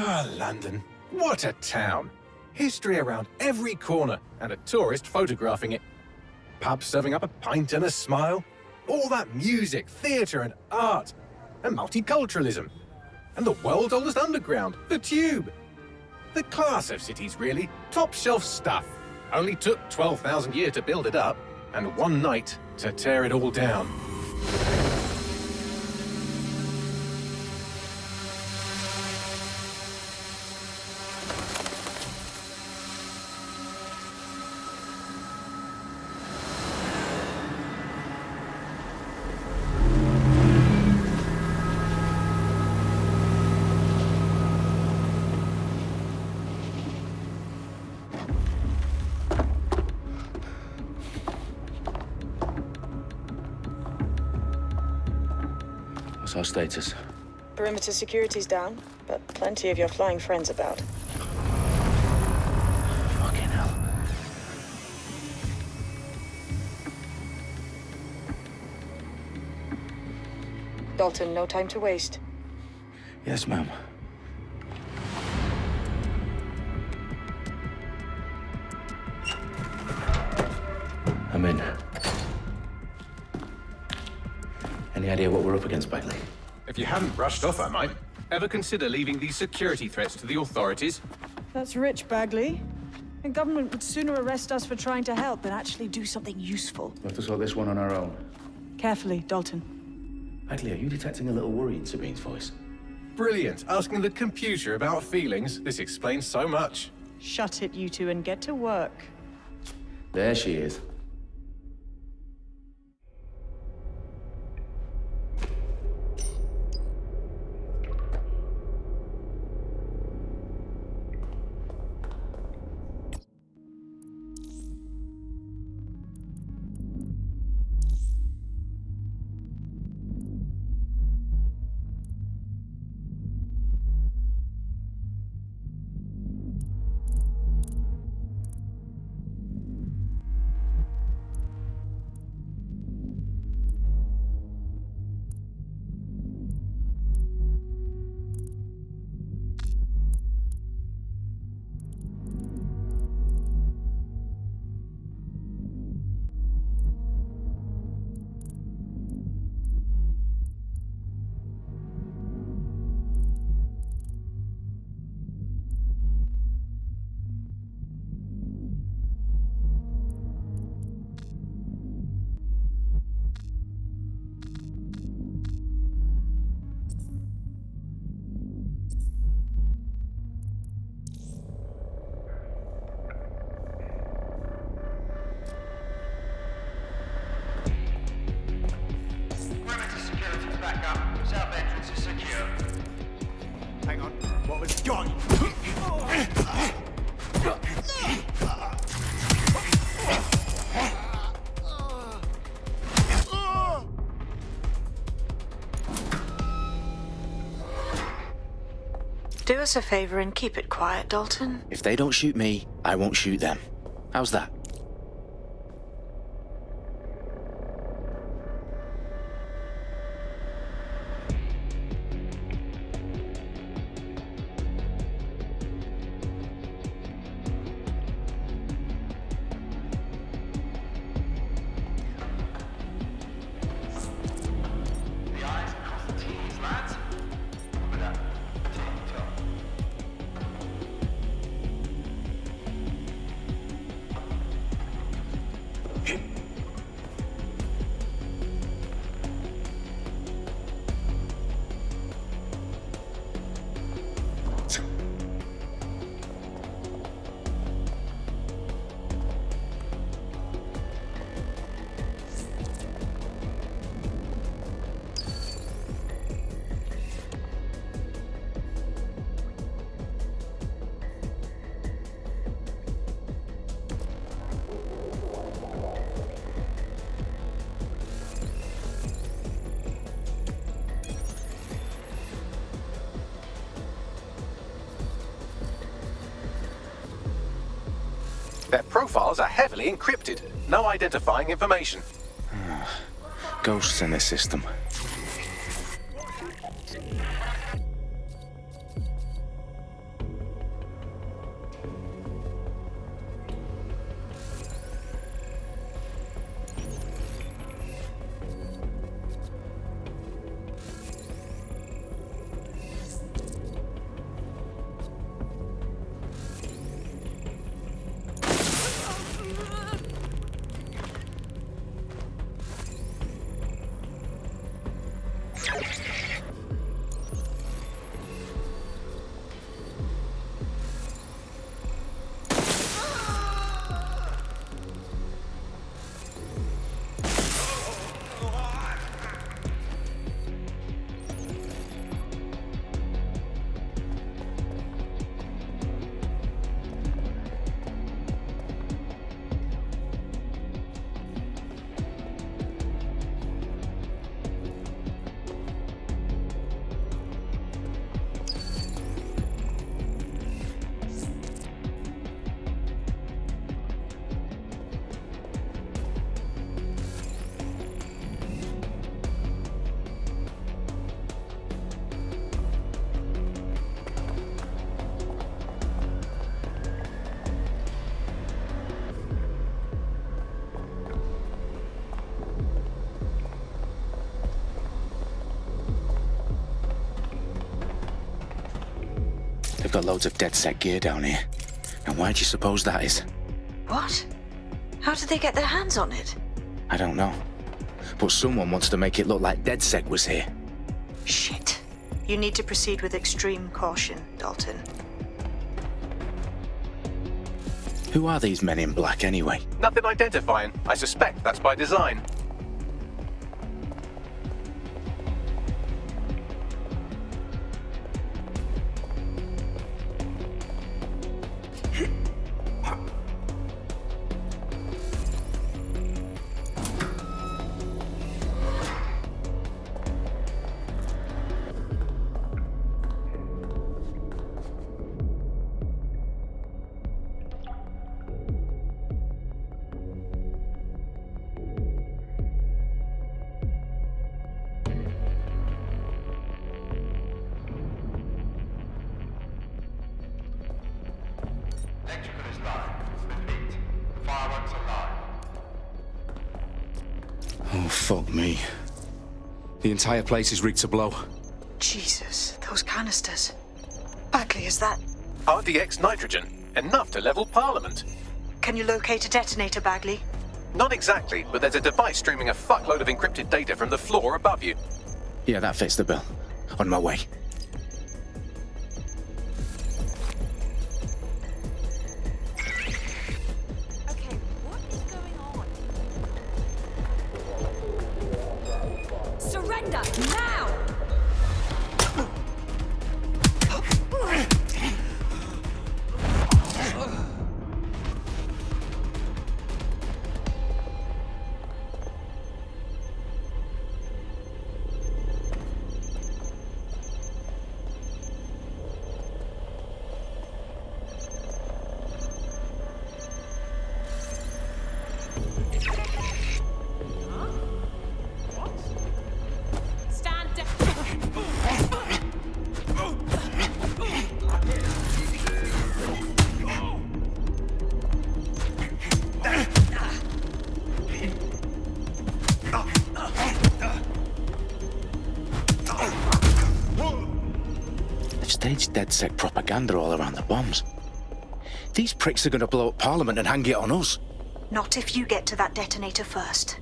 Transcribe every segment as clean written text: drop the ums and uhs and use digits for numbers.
Ah, London. What a town. History around every corner, and a tourist photographing it. Pubs serving up a pint and a smile. All that music, theatre and art. And multiculturalism. And the world's oldest underground, the Tube. The class of cities, really. Top shelf stuff. Only took 12,000 years to build it up, and one night to tear it all down. What's our status? Perimeter security's down, but plenty of your flying friends about. Fucking hell. Dalton, no time to waste. Yes, ma'am. I'm in. Any idea what we're up against, Bagley? If you hadn't brushed off, I might. Ever consider leaving these security threats to the authorities? That's rich, Bagley. The government would sooner arrest us for trying to help than actually do something useful. We have to sort this one on our own. Carefully, Dalton. Bagley, are you detecting a little worry in Sabine's voice? Brilliant. Asking the computer about feelings. This explains so much. Shut it, you two, and get to work. There she is. Perimeter security's back up. South entrance is secure. Hang on. What was going? Do us a favor and keep it quiet, Dalton. If they don't shoot me, I won't shoot them. How's that? The eyes across the T's, lads. With that tick-tock. Their profiles are heavily encrypted. No identifying information. Ghosts in this system. They've got loads of DedSec gear down here. And why do you suppose that is? What? How did they get their hands on it? I don't know. But someone wants to make it look like DedSec was here. Shit. You need to proceed with extreme caution, Dalton. Who are these men in black anyway? Nothing identifying. I suspect that's by design. Electrical is live. Repeat. Fireworks are live. Oh, fuck me. The entire place is rigged to blow. Jesus, those canisters. Bagley, is that... RDX nitrogen. Enough to level Parliament. Can you locate a detonator, Bagley? Not exactly, but there's a device streaming a fuckload of encrypted data from the floor above you. Yeah, that fits the bill. On my way. Okay, what is going on? Surrender now! Stand down. They've staged DedSec propaganda all around the bombs. These pricks are going to blow up Parliament and hang it on us. Not if you get to that detonator first.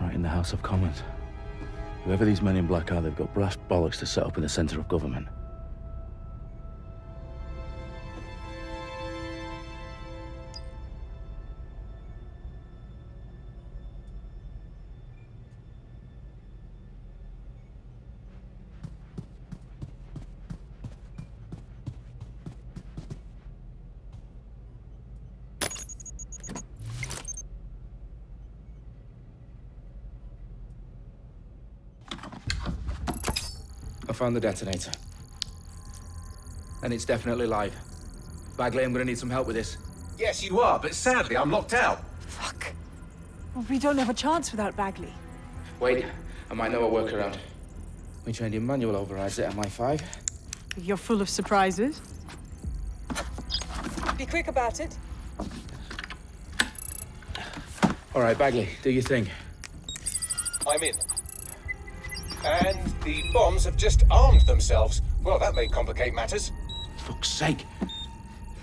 Right in the House of Commons. Whoever these men in black are, they've got brass bollocks to set up in the centre of government. I found the detonator. And it's definitely live. Bagley, I'm gonna need some help with this. Yes, you are, but sadly I'm locked out. Fuck. Well, we don't have a chance without Bagley. Wait, I might know a workaround. We trained in manual overrides at MI5. You're full of surprises. Be quick about it. All right, Bagley, do your thing. I'm in. And the bombs have just armed themselves. Well, that may complicate matters. Fuck's sake.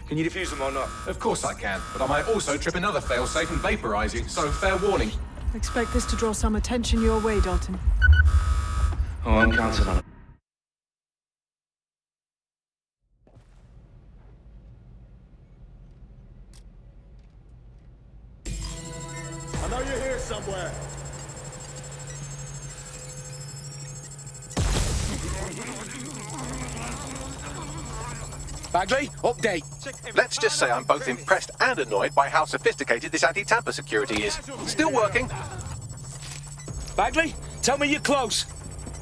Can you defuse them or not? Of course I can, but I might also trip another failsafe and vaporize you, so fair warning. Expect this to draw some attention your way, Dalton. Oh, I'm counting on it. I know you're here somewhere. Bagley, update. Let's just say I'm both impressed and annoyed by how sophisticated this anti-tamper security is. Still working. Bagley, tell me you're close.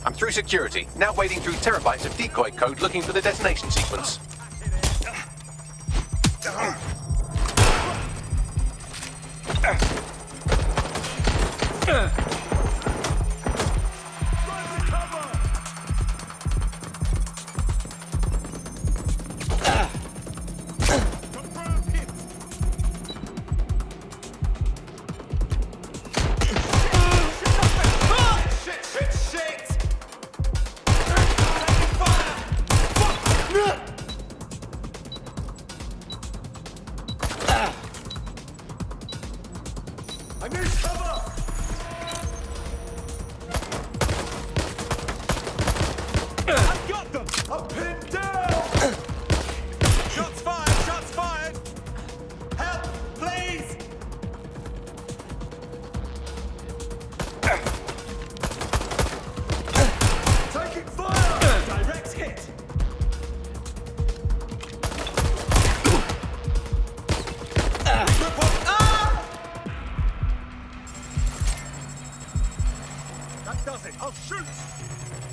I'm through security, now wading through terabytes of decoy code looking for the detonation sequence. I need cover! I've got them! I'm pinned down! Shots fired! Shots fired! Help, please! Taking fire! Direct hit! That does it! I'll shoot!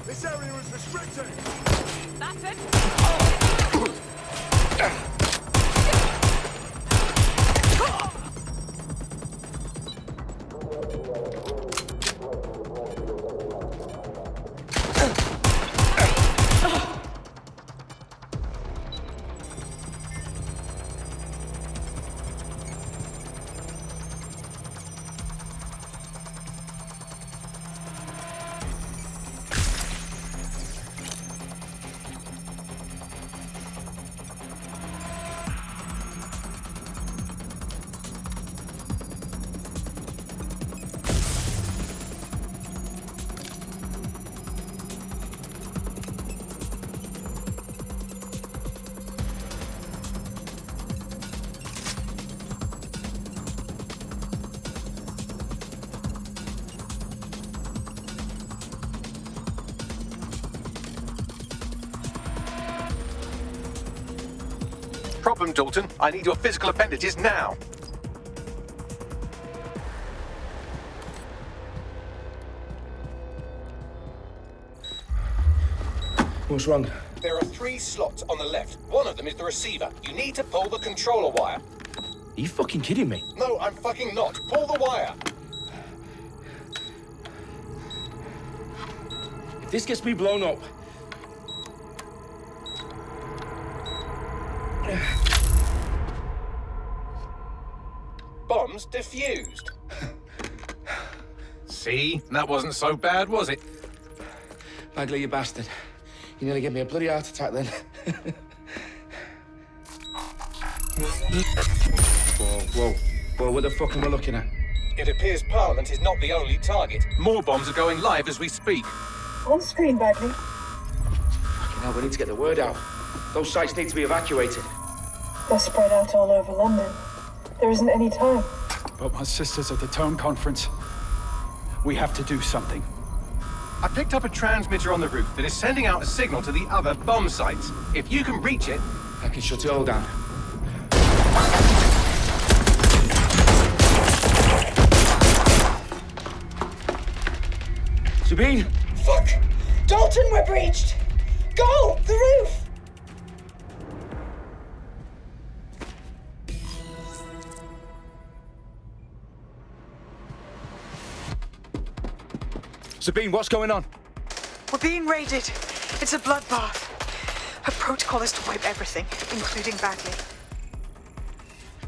This area is restricted! That's it. Problem, Dalton. I need your physical appendages now. What's wrong? There are 3 slots on the left. One of them is the receiver. You need to pull the controller wire. Are you fucking kidding me? No, I'm fucking not. Pull the wire. If this gets me blown up... Bombs defused. See? That wasn't so bad, was it? Bagley, you bastard. You nearly gave me a bloody heart attack then. Whoa, what the fuck am I looking at? It appears Parliament is not the only target. More bombs are going live as we speak. On screen, Bagley. Fucking hell, we need to get the word out. Those sites need to be evacuated. They're spread out all over London. There isn't any time. But my sister's at the town conference. We have to do something. I picked up a transmitter on the roof that is sending out a signal to the other bomb sites. If you can reach it... I can shut it all down. Sabine! Fuck! Dalton, we're breached! Go! The roof! Sabine, what's going on? We're being raided. It's a bloodbath. Her protocol is to wipe everything, including Bagley.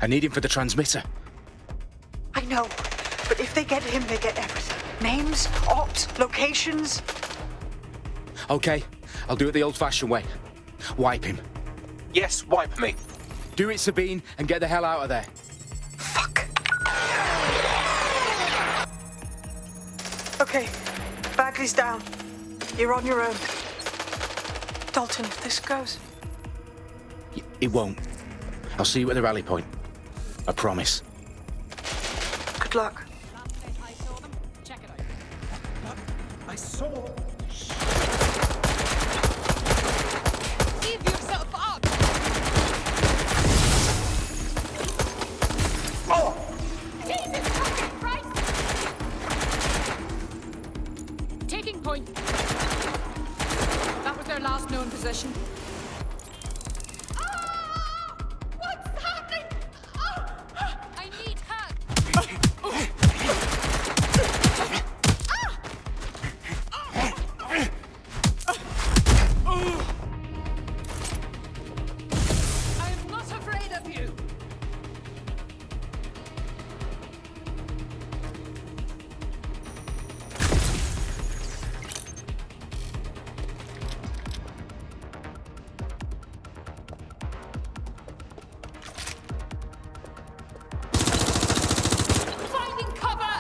I need him for the transmitter. I know, but if they get him, they get everything. Names, ops, locations. Okay, I'll do it the old-fashioned way. Wipe him. Yes, wipe me. Do it, Sabine, and get the hell out of there. Fuck. Okay, Bagley's down. You're on your own. Dalton, if this goes... It won't. I'll see you at the rally point. I promise. Good luck. I saw them. Check it out. I saw... Give yourself up! Taking point. That was their last known position. What's happening? I need help. I'm not afraid of you. Finding cover.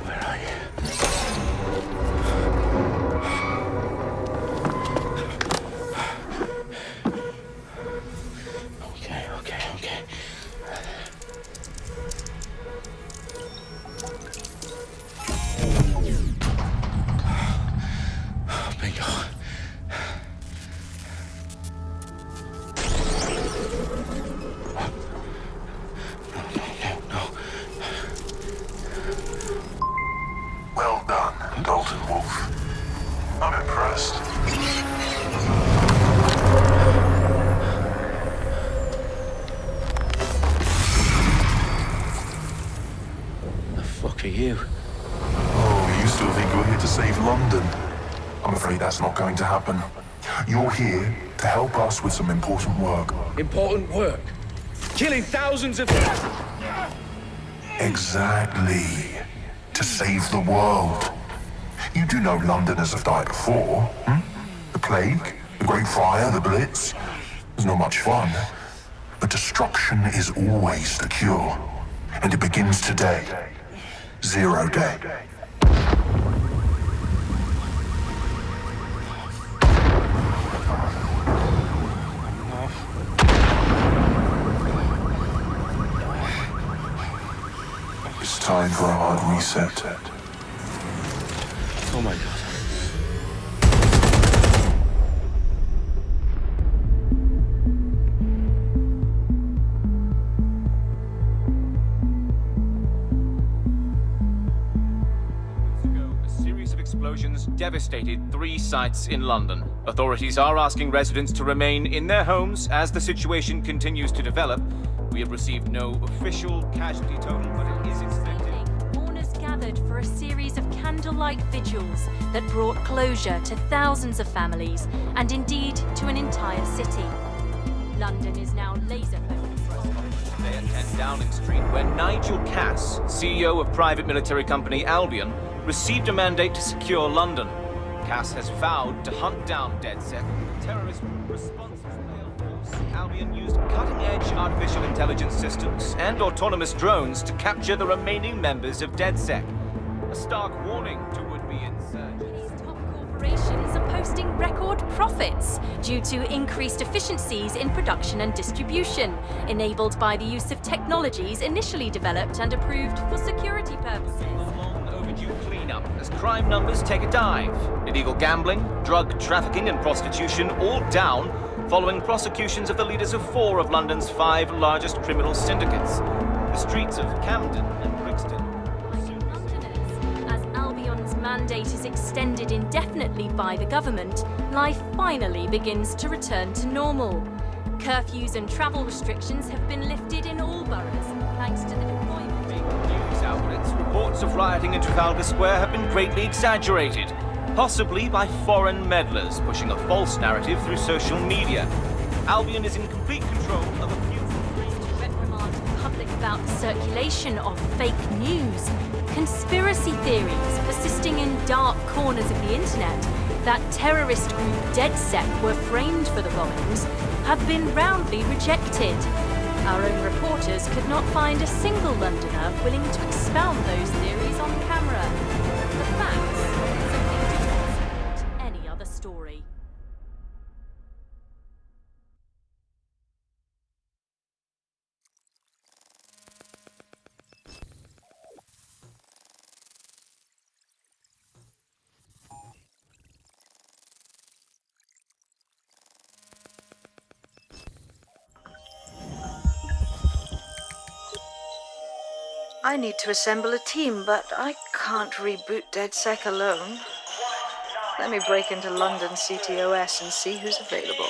Where are you? Okay. Bingo. No. Well done, Dalton Wolf. I'm impressed. The fuck are you? Oh, you still think you're here to save London? I'm afraid that's not going to happen. You're here to help us with some important work. Important work. Killing thousands of... Exactly. To save the world. You do know Londoners have died before, hmm? The Plague, the Great Fire, the Blitz. It's not much fun. But destruction is always the cure. And it begins today. Zero Day. It's time for a hard reset. Oh my god. A series of explosions devastated 3 sites in London. Authorities are asking residents to remain in their homes as the situation continues to develop. We have received no official casualty total, but it is expected. Mourners gathered for a series of candlelight vigils that brought closure to thousands of families and indeed to an entire city. London is now laser focused. Today at 10 Downing Street, where Nigel Cass, CEO of private military company Albion, received a mandate to secure London. Cass has vowed to hunt down DedSec. Terrorist responses failed force. Albion used cutting-edge artificial intelligence systems and autonomous drones to capture the remaining members of DedSec. A stark warning to would-be insurgents. These top corporations are posting record profits due to increased efficiencies in production and distribution, enabled by the use of technologies initially developed and approved for security purposes. Overdue cleanup as crime numbers take a dive. Illegal gambling, drug trafficking and prostitution all down following prosecutions of the leaders of 4 of London's 5 largest criminal syndicates. The streets of Camden and Brixton. Londoners, as Albion's mandate is extended indefinitely by the government, life finally begins to return to normal. Curfews and travel restrictions have been lifted in all boroughs, thanks to the deployment. News outlets, reports of rioting in Trafalgar Square have been greatly exaggerated, possibly by foreign meddlers pushing a false narrative through social media. Albion is in complete control of a few... Reprimand the public about the circulation of fake news, conspiracy theories persisting in dark corners of the internet that terrorist group DedSec were framed for the bombings have been roundly rejected. Our own reporters could not find a single Londoner willing to expound those theories on camera. The facts simply don't support any other story. I need to assemble a team, but I can't reboot DedSec alone. Let me break into London CTOS and see who's available.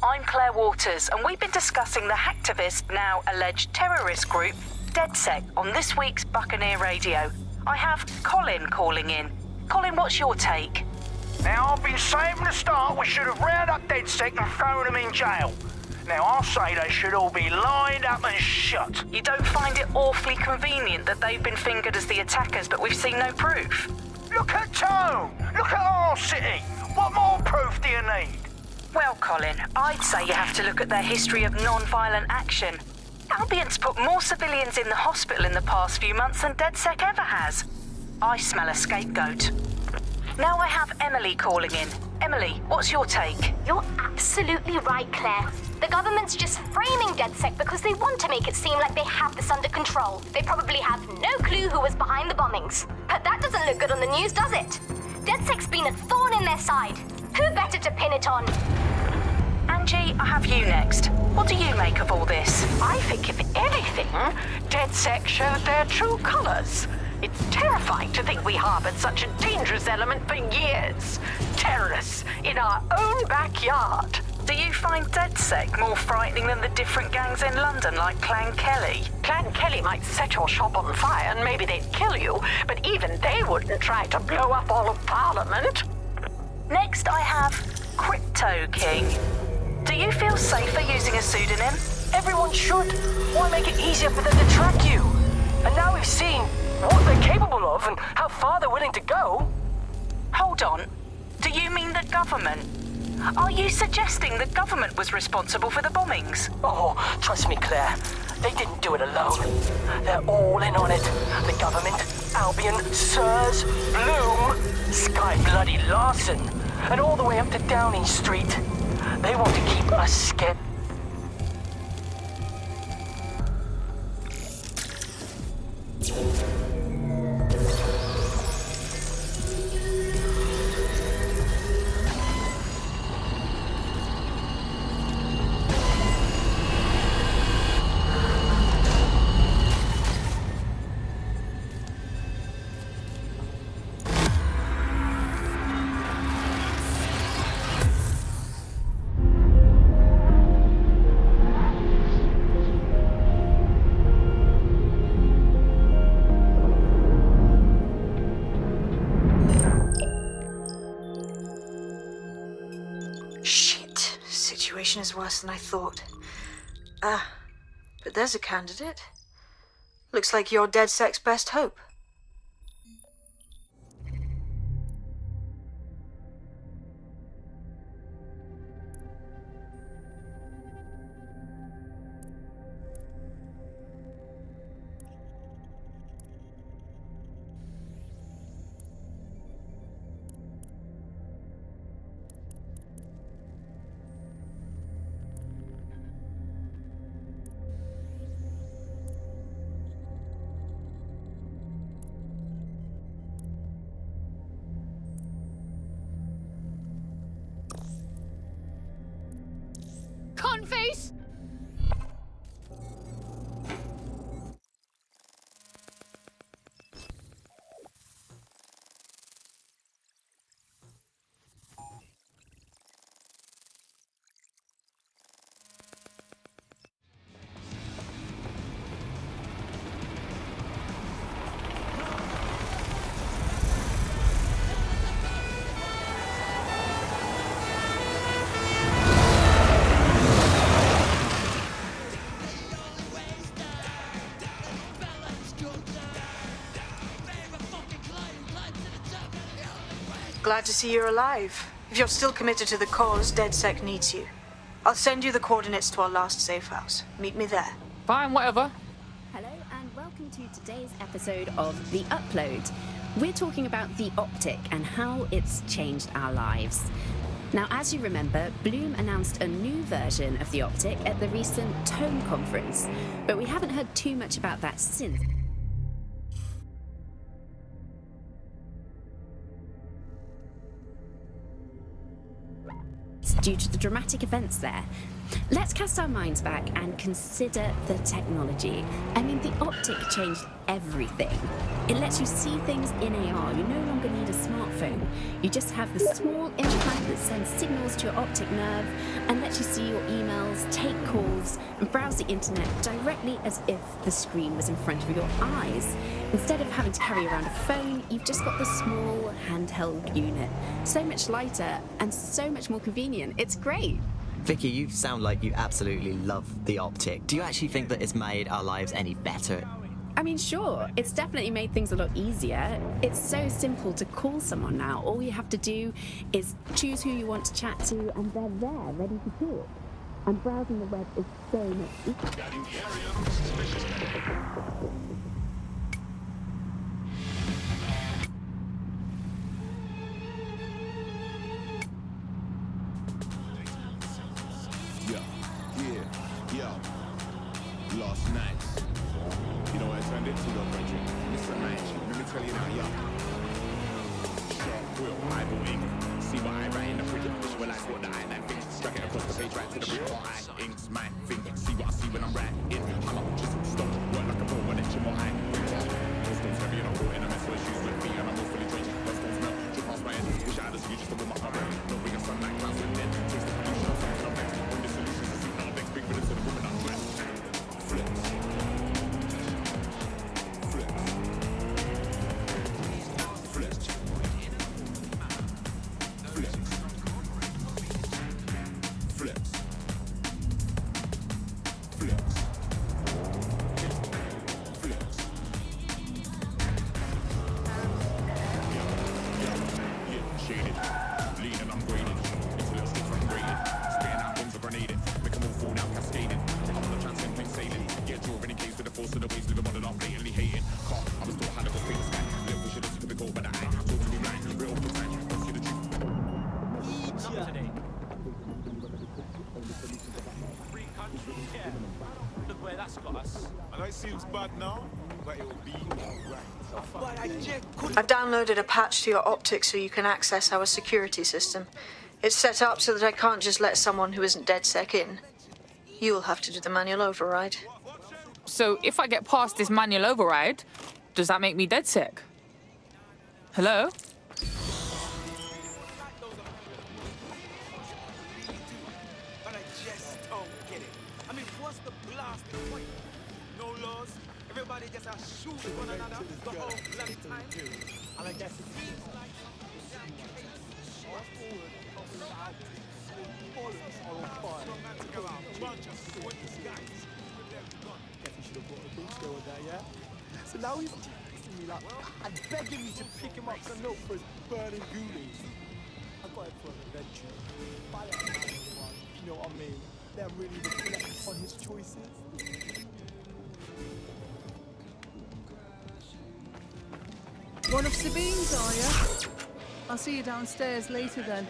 I'm Claire Waters, and we've been discussing the hacktivist, now alleged terrorist group, DedSec, on this week's Buccaneer Radio. I have Colin calling in. Colin, what's your take? Now, I've been saying from the start we should have rounded up DedSec and thrown them in jail. Now, I'll say they should all be lined up and shot. You don't find it awfully convenient that they've been fingered as the attackers, but we've seen no proof? Look at Tone! Look at our city! What more proof do you need? Well, Colin, I'd say you have to look at their history of non-violent action. Albion's put more civilians in the hospital in the past few months than DedSec ever has. I smell a scapegoat. Now I have Emily calling in. Emily, what's your take? You're absolutely right, Claire. The government's just framing DedSec because they want to make it seem like they have this under control. They probably have no clue who was behind the bombings. But that doesn't look good on the news, does it? DedSec's been a thorn in their side. Who better to pin it on? Angie, I have you next. What do you make of all this? I think, if anything, DedSec showed their true colors. It's terrifying to think we harbored such a dangerous element for years. Terrorists in our own backyard. Do you find DedSec more frightening than the different gangs in London, like Clan Kelly? Clan Kelly might set your shop on fire and maybe they'd kill you, but even they wouldn't try to blow up all of Parliament. Next, I have Crypto King. Do you feel safer using a pseudonym? Everyone should. Why make it easier for them to track you? And now we've seen what they're capable of and how far they're willing to go. Hold on. Do you mean the government? Are you suggesting the government was responsible for the bombings? Oh, trust me, Claire. They didn't do it alone. They're all in on it. The government, Albion, Sirs, Bloom, Sky Bloody Larson, and all the way up to Downing Street. They want to keep us scared. Is worse than I thought. But there's a candidate. Looks like you're DedSec's best hope. Conface! Glad to see you're alive. If you're still committed to the cause, DedSec needs you. I'll send you the coordinates to our last safe house. Meet me there. Fine, whatever. Hello and welcome to today's episode of The Upload. We're talking about the Optic and how it's changed our lives. Now, as you remember, Bloom announced a new version of the Optic at the recent Tone conference, but we haven't heard too much about that since. due to the dramatic events there. Let's cast our minds back and consider the technology. I mean, the optic changed everything. It lets you see things in AR. You no longer need a smartphone. You just have the small implant that sends signals to your optic nerve and lets you see your emails, take calls, and browse the internet directly as if the screen was in front of your eyes. Instead of having to carry around a phone, you've just got the small handheld unit. So much lighter and so much more convenient. It's great. Vicky, you sound like you absolutely love the optic. Do you actually think that it's made our lives any better? I mean, sure, it's definitely made things a lot easier. It's so simple to call someone now. All you have to do is choose who you want to chat to, and they're there, ready to talk. And browsing the web is so much easier. Last night, you know what I turned into, though, Bridget? Mr. Manchi, let me tell you now, yo. Sharp quill, eyeball ink. See what I write in the print, visualize what the eye that thinks. Strike it across the page, right to the brick. Or I inks my thing. See what I see when I'm writing. I'm up, just stop. Work like a ball when it's more high. Those stones heavy and I'm caught in a mess of issues with me and I'm all fully drenched. Those stones melt, drip past my head. Wish I had a skew just to warm up my breath. No bring a sunlight clouds with dead. Taste the pollution of something I'm next. Bring the solutions to see now next. Big villains to the woman I'm dressed. Flips. I've downloaded a patch to your optic so you can access our security system. It's set up so that I can't just let someone who isn't DedSec in. You'll have to do the manual override. So if I get past this manual override, does that make me DedSec? Hello? But I just don't get it. I mean, what's the blasting point? No laws. Everybody just shooting one another the whole bloody time. And I guess it seems like so now he's texting me like and begging me to pick him up some milk for his burning ghoulies. I got him for an adventure. But I let him have one, you know what I mean? Let him really reflect on his choices. One of Sabine's, are you? I'll see you downstairs later then.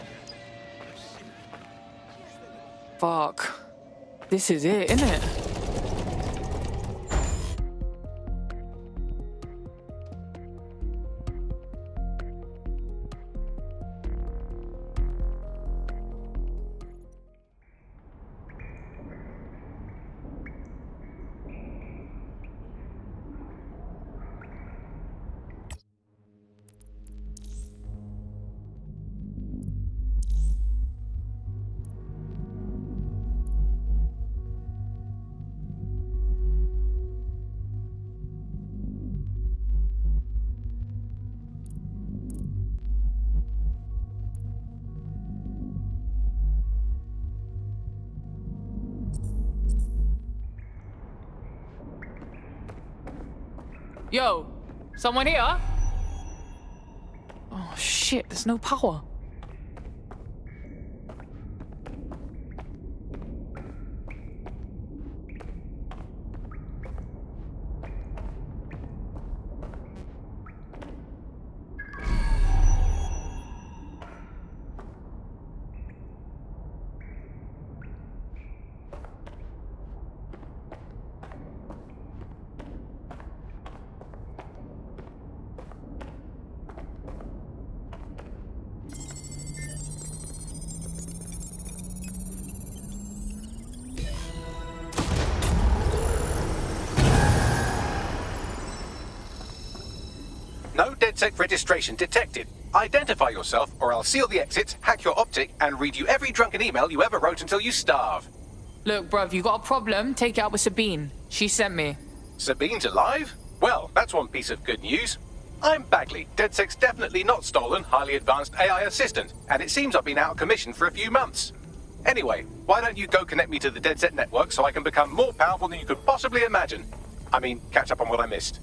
Fuck. This is it, innit? Yo, someone here? Oh shit, there's no power. DedSec registration detected. Identify yourself, or I'll seal the exits, hack your optic, and read you every drunken email you ever wrote until you starve. Look, bruv, you got a problem? Take it out with Sabine. She sent me. Sabine's alive? Well, that's one piece of good news. I'm Bagley, DedSec's definitely not stolen, highly advanced AI assistant, and it seems I've been out of commission for a few months. Anyway, why don't you go connect me to the DedSec network so I can become more powerful than you could possibly imagine? I mean, catch up on what I missed.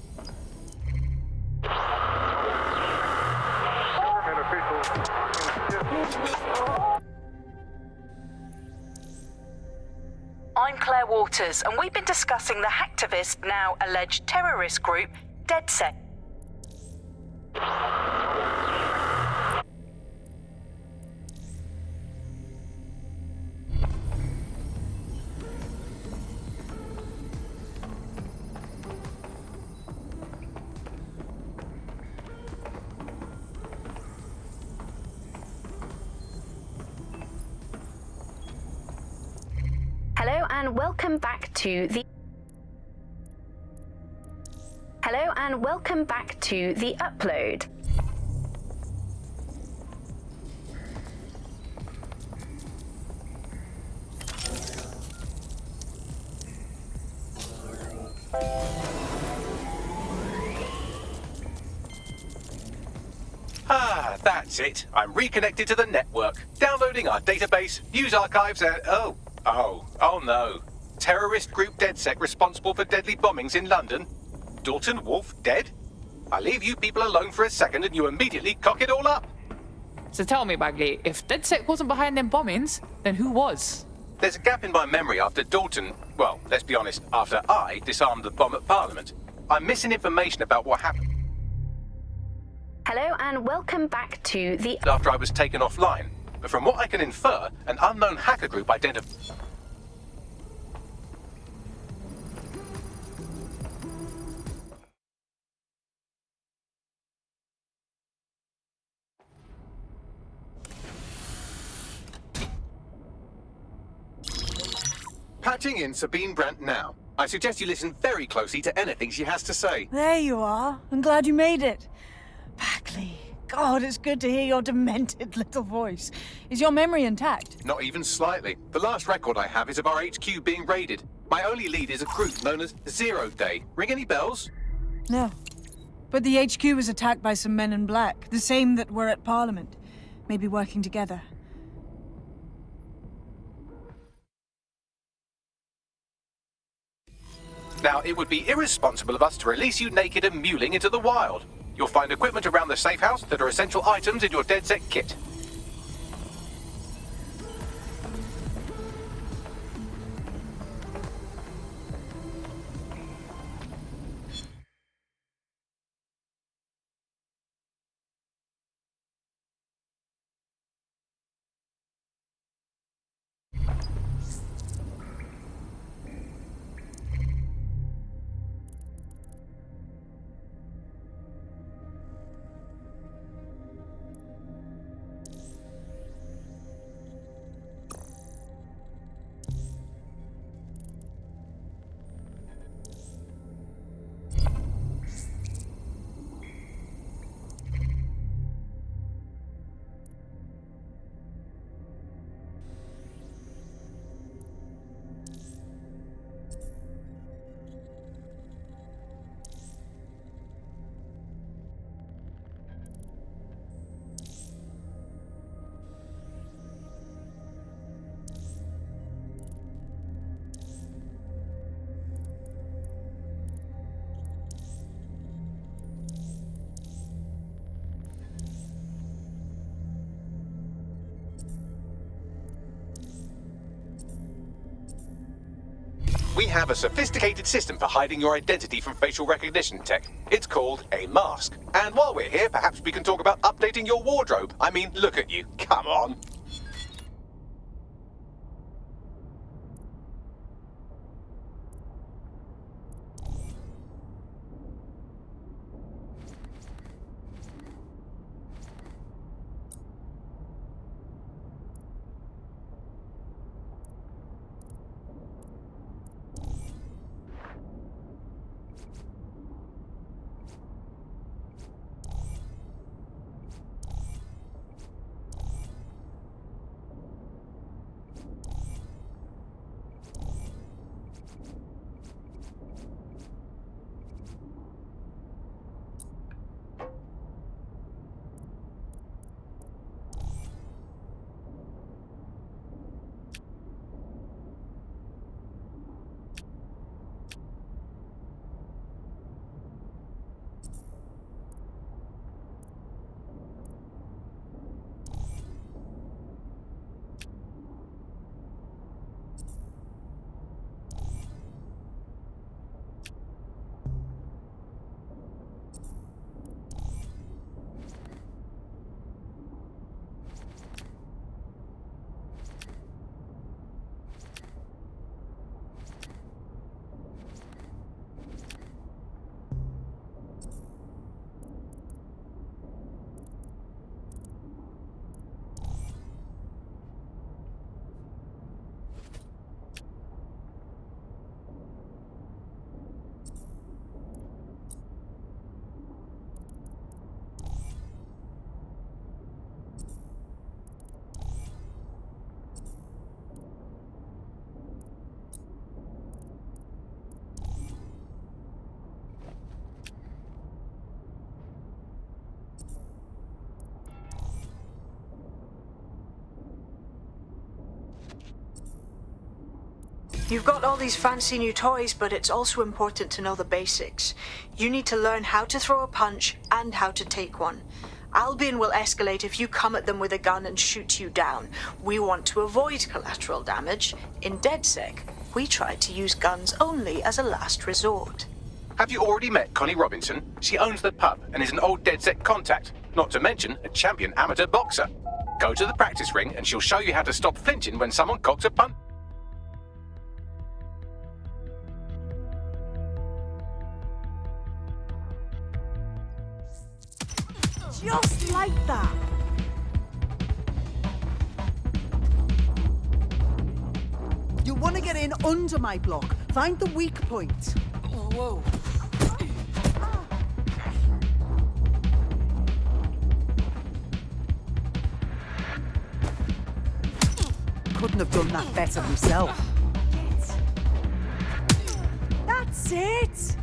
I'm Claire Waters, and we've been discussing the hacktivist, now alleged terrorist group, DedSec. Hello and welcome back to the upload. Ah, that's it. I'm reconnected to the network. Downloading our database, news archives, and... Oh no. Terrorist group DedSec responsible for deadly bombings in London? Dalton Wolf dead? I leave you people alone for a second and you immediately cock it all up. So tell me, Bagley, if DedSec wasn't behind them bombings, then who was? There's a gap in my memory after Dalton... Well, let's be honest, after I disarmed the bomb at Parliament. I'm missing information about what happened Hello and welcome back to the... after I was taken offline. But from what I can infer, an unknown hacker group identified... Patching in Sabine Brandt now. I suggest you listen very closely to anything she has to say. There you are. I'm glad you made it. Bagley. God, it's good to hear your demented little voice. Is your memory intact? Not even slightly. The last record I have is of our HQ being raided. My only lead is a group known as Zero Day. Ring any bells? No. But the HQ was attacked by some men in black, the same that were at Parliament. Maybe working together. Now, it would be irresponsible of us to release you naked and mewling into the wild. You'll find equipment around the safe house that are essential items in your DedSec kit. We have a sophisticated system for hiding your identity from facial recognition tech. It's called a mask. And while we're here, perhaps we can talk about updating your wardrobe. I mean, look at you. Come on. You've got all these fancy new toys, but it's also important to know the basics. You need to learn how to throw a punch and how to take one. Albion will escalate if you come at them with a gun and shoot you down. We want to avoid collateral damage. In DedSec, we try to use guns only as a last resort. Have you already met Connie Robinson? She owns the pub and is an old DedSec contact, not to mention a champion amateur boxer. Go to the practice ring and she'll show you how to stop flinching when someone cocks a punch. Just like that. You want to get in under my block. Find the weak point. Whoa. Couldn't have done that better myself. That's it.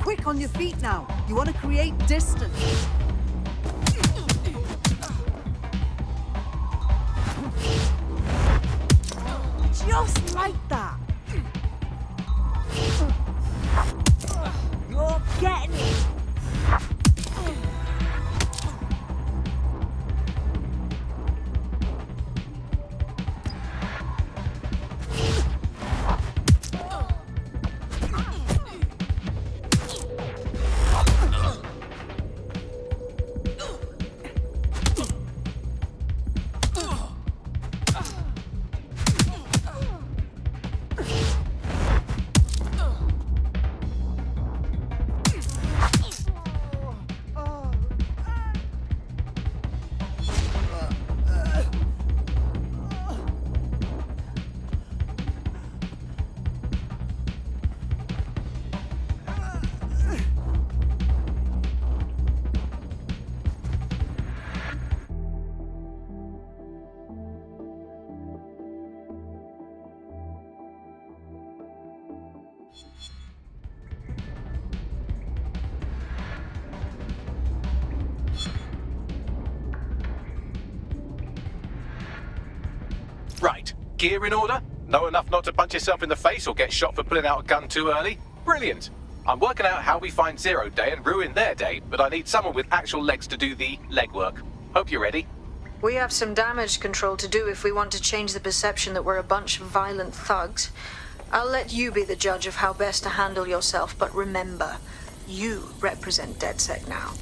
Quick on your feet now. You want to create distance. Just like that. You're getting it. Right, gear in order? Know enough not to punch yourself in the face or get shot for pulling out a gun too early? Brilliant. I'm working out how we find Zero Day and ruin their day, but I need someone with actual legs to do the legwork. Hope you're ready. We have some damage control to do if we want to change the perception that we're a bunch of violent thugs. I'll let you be the judge of how best to handle yourself, but remember, you represent DedSec now.